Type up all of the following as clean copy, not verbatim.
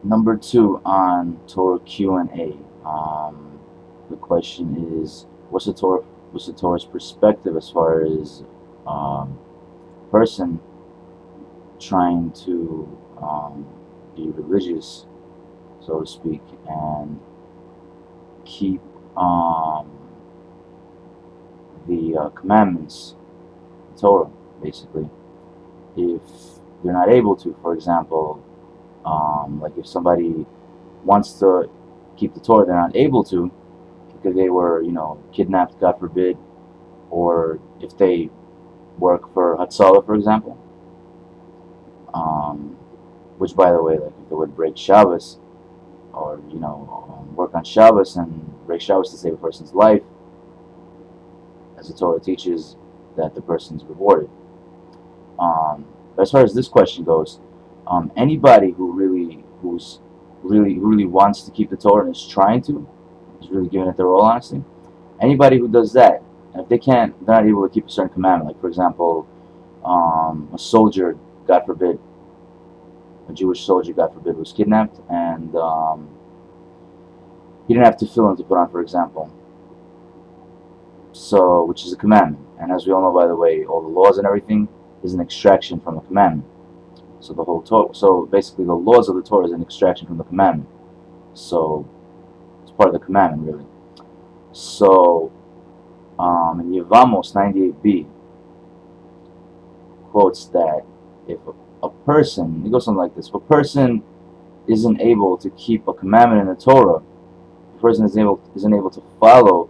Number 2 on Torah Q&A. The question is, what's the Torah's perspective as far as person trying to be religious, so to speak, and keep the commandments, the Torah, basically. If you're not able to, for example, like if somebody wants to keep the Torah, they're not able to because they were, kidnapped, God forbid, or if they work for Hatzalah, for example, which, by the way, like if they would break Shabbos, or work on Shabbos and break Shabbos to save a person's life, as the Torah teaches, that the person's rewarded. But as far as this question goes, anybody who really wants to keep the Torah and is trying to, is really giving it their all, honestly. Anybody who does that, and if they're not able to keep a certain commandment, like for example, a soldier, God forbid, a Jewish soldier, God forbid, was kidnapped, and he didn't have tefillin to put on, for example. So, which is a commandment, and as we all know, by the way, all the laws and everything is an extraction from the commandment. So the whole Torah, so basically the laws of the Torah is an extraction from the commandment. So it's part of the commandment, really. So in Yevamos 98b quotes that if a person, it goes something like this: if a person isn't able to keep a commandment in the Torah, the person isn't able to follow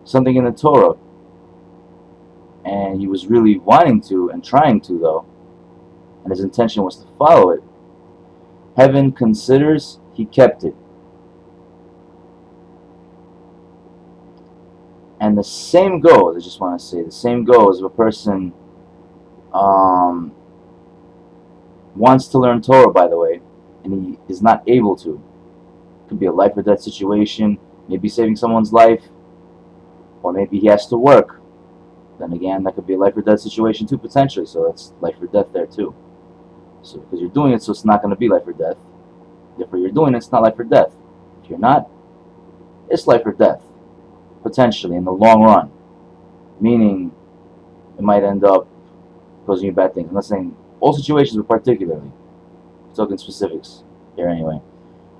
something in the Torah, and he was really wanting to and trying to, though, and his intention was to follow it, heaven considers he kept it. And the same goes, I just want to say, the same goes if a person wants to learn Torah, by the way, and he is not able to. It could be a life or death situation, maybe saving someone's life, or maybe he has to work. Then again, that could be a life or death situation too, potentially, so that's life or death there too. So because you're doing it, so it's not going to be life or death. Therefore, you're doing it, it's not life or death. If you're not, it's life or death, potentially, in the long run. Meaning, it might end up causing you bad things. I'm not saying all situations, but particularly. I'm talking specifics here anyway.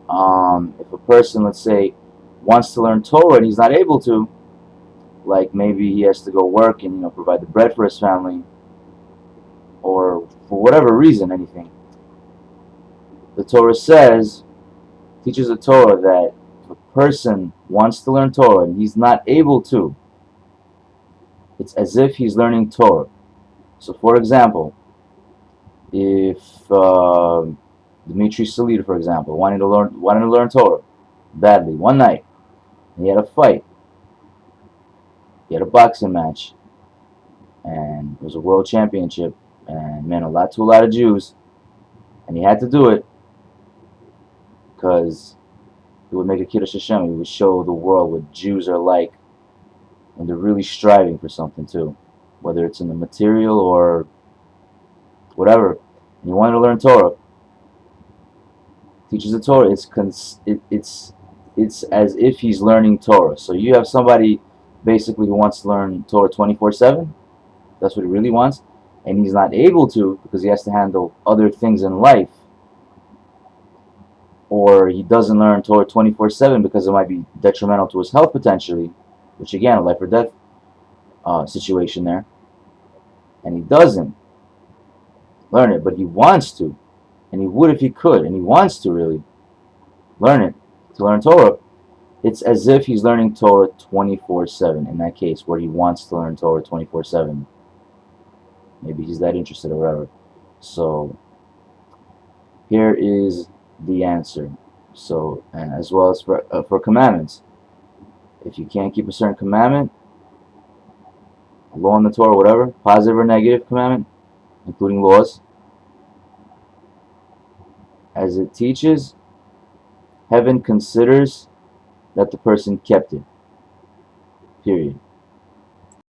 If a person, let's say, wants to learn Torah and he's not able to, like maybe he has to go work and provide the bread for his family, or for whatever reason, anything. The Torah teaches the Torah that if a person wants to learn Torah and he's not able to, it's as if he's learning Torah. So, for example, if Dmitry Salida, for example, wanted to learn Torah badly one night, and he had a fight, he had a boxing match, and it was a world championship, and meant a lot to a lot of Jews, and he had to do it because it would make a Kiddush Hashem. It would show the world what Jews are like when they're really striving for something too, whether it's in the material or whatever. And you want to learn Torah, teaches the Torah. It's as if he's learning Torah. So you have somebody basically who wants to learn Torah 24/7. That's what he really wants, and he's not able to because he has to handle other things in life, or he doesn't learn Torah 24/7 because it might be detrimental to his health potentially, which again, a life or death situation there, and he doesn't learn it, but he wants to, and he would if he could, and he wants to really learn it, to learn Torah. It's as if he's learning Torah 24/7 in that case, where he wants to learn Torah 24/7. Maybe he's that interested or whatever. So here is the answer. So, and as well as for commandments, if you can't keep a certain commandment, a law in the Torah, whatever, positive or negative commandment, including laws, as it teaches, heaven considers that the person kept it. Period.